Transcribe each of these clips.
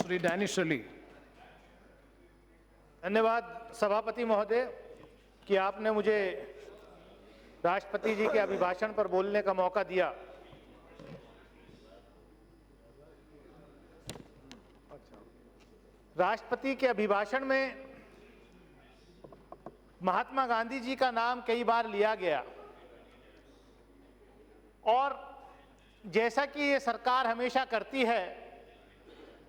Shri Danish Ali. धन्यवाद सभापति महोदय कि आपने मुझे राष्ट्रपति जी के अभिभाषण पर बोलने का मौका दिया। राष्ट्रपति के अभिभाषण में महात्मा गांधी जी का नाम कई बार लिया गया और जैसा कि ये सरकार हमेशा करती है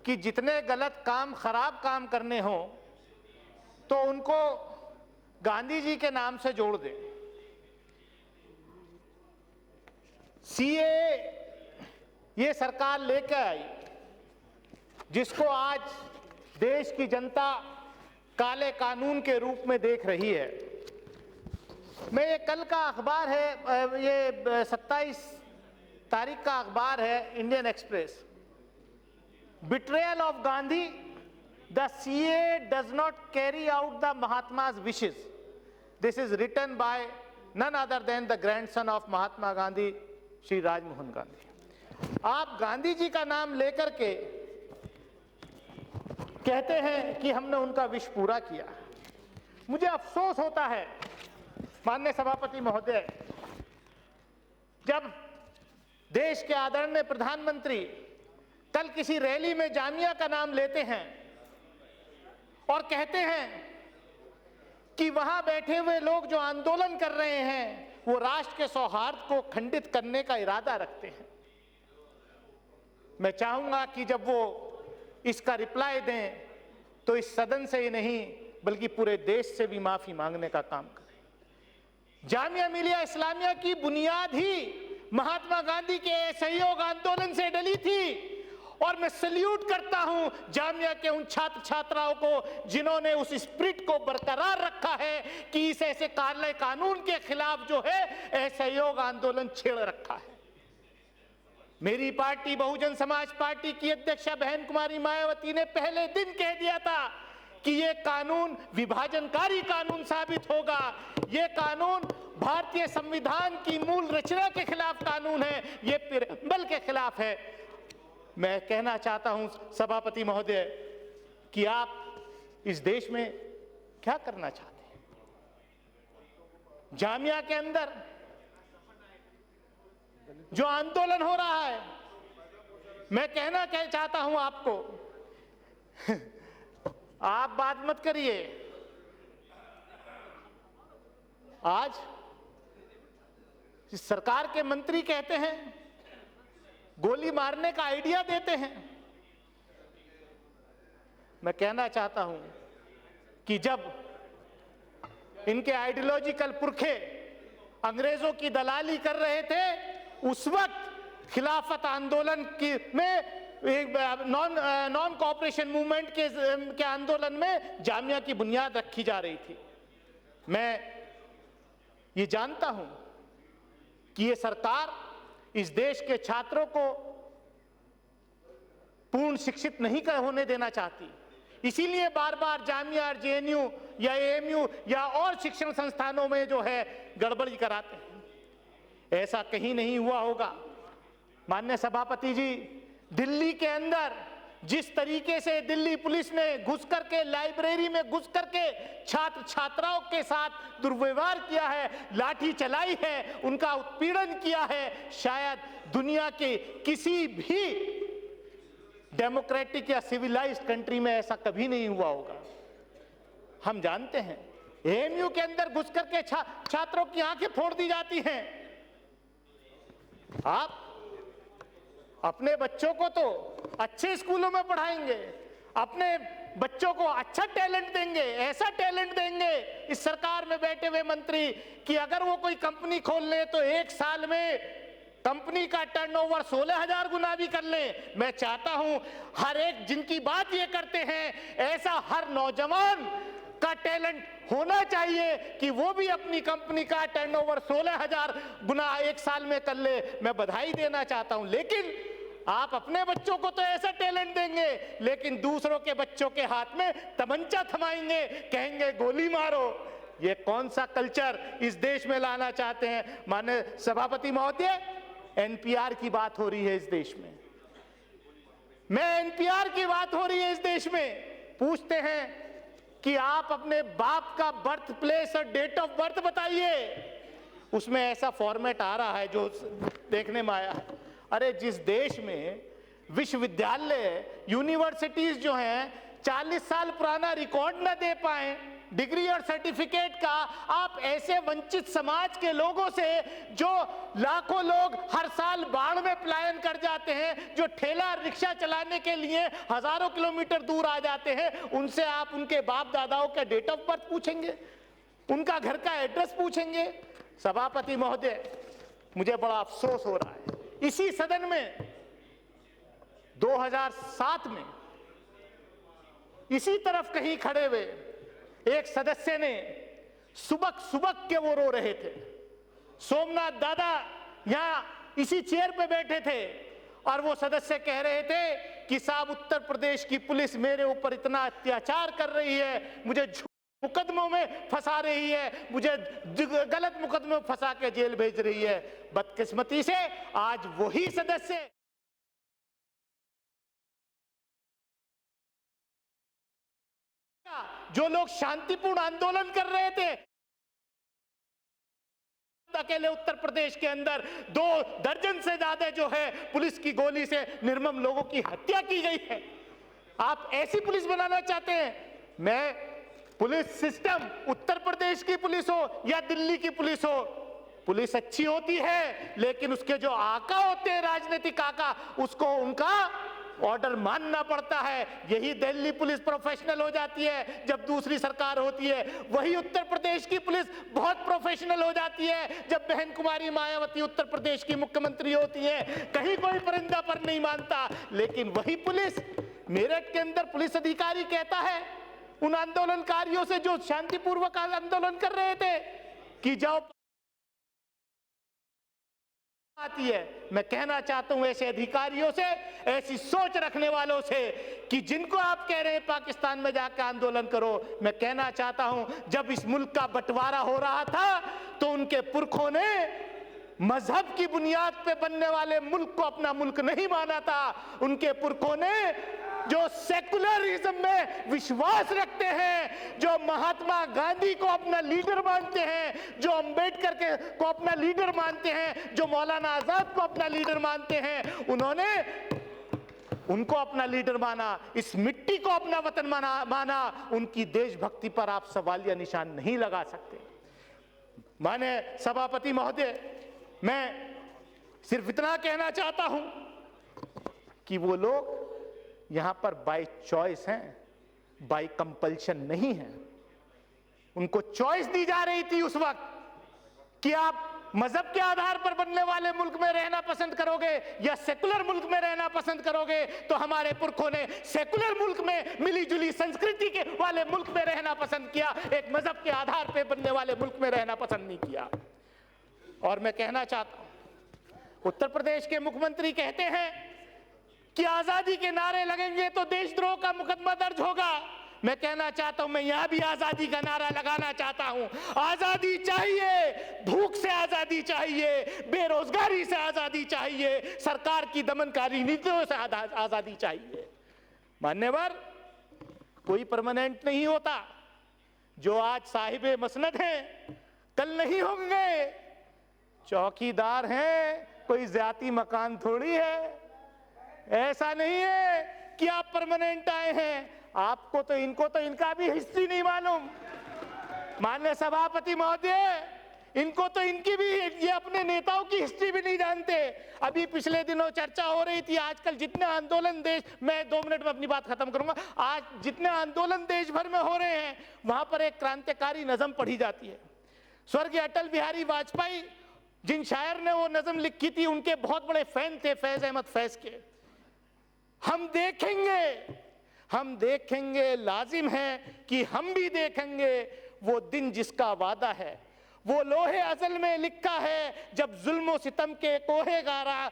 कि जितने गलत काम, खराब काम करने हों तो उनको गांधी जी के नाम से जोड़ दें। सीए ये सरकार लेकर आई जिसको आज देश की जनता काले कानून के रूप में देख रही है। मैं ये कल का अखबार है, ये 27 तारीख का अखबार है, Indian Express. Betrayal of Gandhi, the CA does not carry out the Mahatma's wishes. This is written by none other than the grandson of Mahatma Gandhi, Shri Rajmohan Gandhi. आप गांधी जी का नाम लेकर के कहते हैं कि हमने उनका विश पूरा किया। मुझे अफसोस होता है माननीय सभापति महोदय, जब देश के आदरणीय प्रधानमंत्री कल किसी रैली में जामिया का नाम लेते हैं और कहते हैं कि वहां बैठे हुए लोग जो आंदोलन कर रहे हैं वो राष्ट्र के सौहार्द को खंडित करने का इरादा रखते हैं। मैं चाहूंगा कि जब वो इसका रिप्लाई दें तो इस सदन से ही नहीं बल्कि पूरे देश से भी माफी मांगने का काम करें। जामिया मिलिया इस्लामिया की बुनियाद ही महात्मा गांधी के असहयोग आंदोलन से डली थी और मैं सल्यूट करता हूं जामिया के उन छात्र छात्राओं को जिन्होंने उस स्पिरिट को बरकरार रखा है कि इस ऐसे काले कानून के खिलाफ जो है असहयोग आंदोलन छेड़ रखा है। मेरी पार्टी बहुजन समाज पार्टी की अध्यक्षा बहन कुमारी मायावती ने पहले दिन कह दिया था कि ये कानून विभाजनकारी कानून साबित होगा, ये कानून भारतीय संविधान की मूल रचना के खिलाफ कानून है, ये प्रियम्बल के खिलाफ है। मैं कहना चाहता हूं सभापति महोदय कि आप इस देश में क्या करना चाहते हैं। जामिया के अंदर जो आंदोलन हो रहा है, मैं कहना चाहता हूं आपको, आप बात मत करिए। आज सरकार के मंत्री कहते हैं, गोली मारने का आइडिया देते हैं। मैं कहना चाहता हूं कि जब इनके आइडियोलॉजिकल पुरखे अंग्रेजों की दलाली कर रहे थे उस वक्त खिलाफत आंदोलन की में नॉन कोऑपरेशन मूवमेंट के आंदोलन में जामिया की बुनियाद रखी जा रही थी। मैं ये जानता हूं कि ये सरकार इस देश के छात्रों को पूर्ण शिक्षित नहीं होने देना चाहती, इसीलिए बार बार जामिया, जेएनयू या एएमयू या और शिक्षण संस्थानों में जो है गड़बड़ी कराते हैं। ऐसा कहीं नहीं हुआ होगा। माननीय सभापति जी, दिल्ली के अंदर जिस तरीके से दिल्ली पुलिस ने घुस करके लाइब्रेरी में घुस करके छात्र छात्राओं के साथ दुर्व्यवहार किया है, लाठी चलाई है, उनका उत्पीड़न किया है, शायद दुनिया के किसी भी डेमोक्रेटिक या सिविलाइज्ड कंट्री में ऐसा कभी नहीं हुआ होगा। हम जानते हैं एएमयू के अंदर घुस करके छात्रों की आंखें फोड़ दी जाती हैं। आप अपने बच्चों को तो अच्छे स्कूलों में पढ़ाएंगे, अपने बच्चों को अच्छा टैलेंट देंगे, ऐसा टैलेंट देंगे इस सरकार में बैठे हुए मंत्री कि अगर वो कोई कंपनी खोल ले तो एक साल में कंपनी का टर्नओवर 16,000 गुना भी कर ले। मैं चाहता हूं हर एक जिनकी बात ये करते हैं ऐसा हर नौजवान का टैलेंट होना चाहिए कि वो भी अपनी कंपनी का टर्नओवर 16,000 गुना एक साल में कर ले। मैं बधाई देना चाहता हूं, लेकिन आप अपने बच्चों को तो ऐसा टैलेंट देंगे लेकिन दूसरों के बच्चों के हाथ में तमंचा थमाएंगे, कहेंगे गोली मारो। ये कौन सा कल्चर इस देश में लाना चाहते हैं। माननीय सभापति महोदय, एनपीआर की बात हो रही है इस देश में, मैं एनपीआर की बात हो रही है इस में पूछते हैं कि आप अपने बाप का बर्थ प्लेस और डेट ऑफ बर्थ बताइए, उसमें ऐसा फॉर्मेट आ रहा है जो देखने में आया है। अरे जिस देश में विश्वविद्यालय यूनिवर्सिटीज जो हैं 40 साल पुराना रिकॉर्ड न दे पाए डिग्री और सर्टिफिकेट का, आप ऐसे वंचित समाज के लोगों से, जो लाखों लोग हर साल बाढ़ में पलायन कर जाते हैं, जो ठेला रिक्शा चलाने के लिए हजारों किलोमीटर दूर आ जाते हैं, उनसे आप उनके बाप दादाओं का डेट ऑफ बर्थ पूछेंगे, उनका घर का एड्रेस पूछेंगे? सभापति महोदय, मुझे बड़ा अफसोस हो रहा है, इसी सदन में 2007 में इसी तरफ कहीं खड़े हुए एक सदस्य ने सुबक सुबक के वो रो रहे थे। सोमनाथ दादा यहां इसी चेयर पे बैठे थे और वो सदस्य कह रहे थे कि साहब उत्तर प्रदेश की पुलिस मेरे ऊपर इतना अत्याचार कर रही है, मुझे मुकदमों में फंसा रही है, मुझे गलत मुकदमे में फंसा के जेल भेज रही है। बदकिस्मती से आज वही सदस्य जो लोग शांतिपूर्ण आंदोलन कर रहे थे, अकेले उत्तर प्रदेश के अंदर 2 दर्जन से ज्यादा जो है पुलिस की गोली से निर्मम लोगों की हत्या की गई है। आप ऐसी पुलिस बनाना चाहते हैं? मैं पुलिस सिस्टम उत्तर प्रदेश की पुलिस हो या दिल्ली की पुलिस हो, पुलिस अच्छी होती है, लेकिन उसके जो आका होते हैं, राजनीतिक आका, उसको उनका ऑर्डर मानना पड़ता है। यही दिल्ली पुलिस प्रोफेशनल हो जाती है जब दूसरी सरकार होती है, वही उत्तर प्रदेश की पुलिस बहुत प्रोफेशनल हो जाती है जब बहन कुमारी मायावती उत्तर प्रदेश की मुख्यमंत्री होती है। कहीं कोई परिंदा पर नहीं मानता, लेकिन वही पुलिस, मेरठ के अंदर पुलिस अधिकारी कहता है उन आंदोलनकारियों से जो शांतिपूर्वक आंदोलन कर रहे थे कि जाओ आती है। मैं कहना चाहता हूं ऐसे अधिकारियों से, ऐसी सोच रखने वालों से कि जिनको आप कह रहे हैं पाकिस्तान में जाकर आंदोलन करो, मैं कहना चाहता हूं जब इस मुल्क का बंटवारा हो रहा था तो उनके पुरखों ने मजहब की बुनियाद पे बनने वाले मुल्क को अपना मुल्क नहीं माना था। उनके पुरखों ने जो सेकुलरिज्म में विश्वास रखते हैं, जो महात्मा गांधी को अपना लीडर मानते हैं, जो अंबेडकर को अपना लीडर मानते हैं, जो मौलाना आजाद को अपना लीडर मानते हैं, उन्होंने उनको अपना लीडर माना, इस मिट्टी को अपना वतन माना। उनकी देशभक्ति पर आप सवालिया निशान नहीं लगा सकते। माने सभापति महोदय, मैं सिर्फ इतना कहना चाहता हूं कि वो लोग यहां पर बाय चॉइस हैं, बाय कंपल्शन नहीं है। उनको चॉइस दी जा रही थी उस वक्त कि आप मजहब के आधार पर बनने वाले मुल्क में रहना पसंद करोगे या सेकुलर मुल्क में रहना पसंद करोगे। तो हमारे पुरखों ने सेकुलर मुल्क में मिली जुली संस्कृति के वाले मुल्क में रहना पसंद किया, एक मजहब के आधार पर बनने वाले मुल्क में रहना पसंद नहीं किया। और मैं कहना चाहता हूं, उत्तर प्रदेश के मुख्यमंत्री कहते हैं कि आजादी के नारे लगेंगे तो देशद्रोह का मुकदमा दर्ज होगा। मैं कहना चाहता हूं, मैं यहां भी आजादी का नारा लगाना चाहता हूं। आजादी चाहिए, भूख से आजादी चाहिए, बेरोजगारी से आजादी चाहिए, सरकार की दमनकारी नीतियों से आजादी चाहिए। मान्यवर, कोई परमानेंट नहीं होता। जो आज साहिबे मसनद हैं कल नहीं होंगे, चौकीदार हैं, कोई ज्यादा मकान थोड़ी है। ऐसा नहीं है कि आप परमानेंट आए हैं, आपको तो इनको तो इनका भी हिस्ट्री नहीं मालूम। माननीय सभापति महोदय, इनको तो इनकी भी, ये अपने नेताओं की हिस्ट्री भी नहीं जानते। अभी पिछले दिनों चर्चा हो रही थी, आजकल जितने आंदोलन देश, मैं 2 मिनट में अपनी बात खत्म करूंगा, आज जितने आंदोलन देश भर में हो रहे हैं वहां पर एक क्रांतिकारी नज़म पढ़ी जाती है। स्वर्गीय अटल बिहारी वाजपेयी, जिन शायर ने वो नज़म लिखी थी, उनके बहुत बड़े फैन थे फैज अहमद फैज के। हम देखेंगे लाजिम है कि हम भी देखेंगे वो दिन जिसका वादा है, वो लोहे अज़ल में लिखा है जब जुल्म सितम के कोहे गारा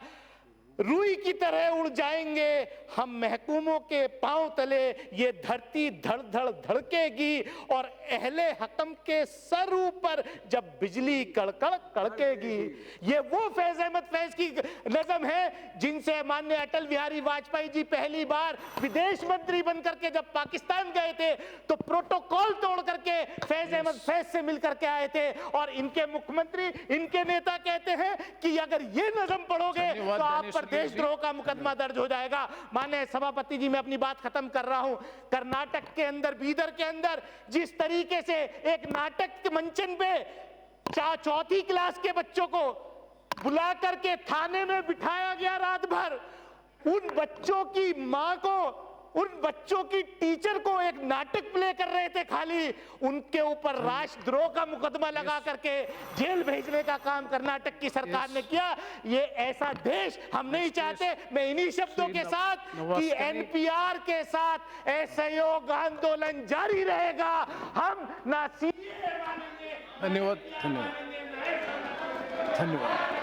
रुई की तरह उड़ जाएंगे हम महकूमों के पांव तले, ये धरती धड़ धड़ धड़केगी और अहले हकम के सर ऊपर जब बिजली कड़कड़ कड़केगी। ये वो फैज अहमद फैज की नज़म है जिनसे माननीय अटल बिहारी वाजपेयी जी पहली बार विदेश मंत्री बनकर के जब पाकिस्तान गए थे तो प्रोटोकॉल तोड़ करके फैज अहमद फैज से मिल करके आए थे, और इनके मुख्यमंत्री, इनके नेता कहते हैं कि अगर ये नज़म पढ़ोगे तो आप पर देशद्रोह का मुकदमा दर्ज हो जाएगा। माननीय सभापति जी, मैं अपनी बात खत्म कर रहा हूं। कर्नाटक के अंदर, बीदर के अंदर जिस तरीके से एक नाटक के मंचन पे चौथी क्लास के बच्चों को बुला करके थाने में बिठाया गया रात भर, उन बच्चों की मां को, उन बच्चों की टीचर को एक नाटक प्ले कर रहे थे खाली, उनके ऊपर राष्ट्रद्रोह का मुकदमा लगा करके जेल भेजने का काम कर्नाटक की सरकार ने किया। ये ऐसा देश हम नहीं चाहते। मैं इन्हीं शब्दों के साथ कि एनपीआर के साथ असहयोग आंदोलन जारी रहेगा, हम ना सीए मानेंगे। धन्यवाद, धन्यवाद, धन्यवाद।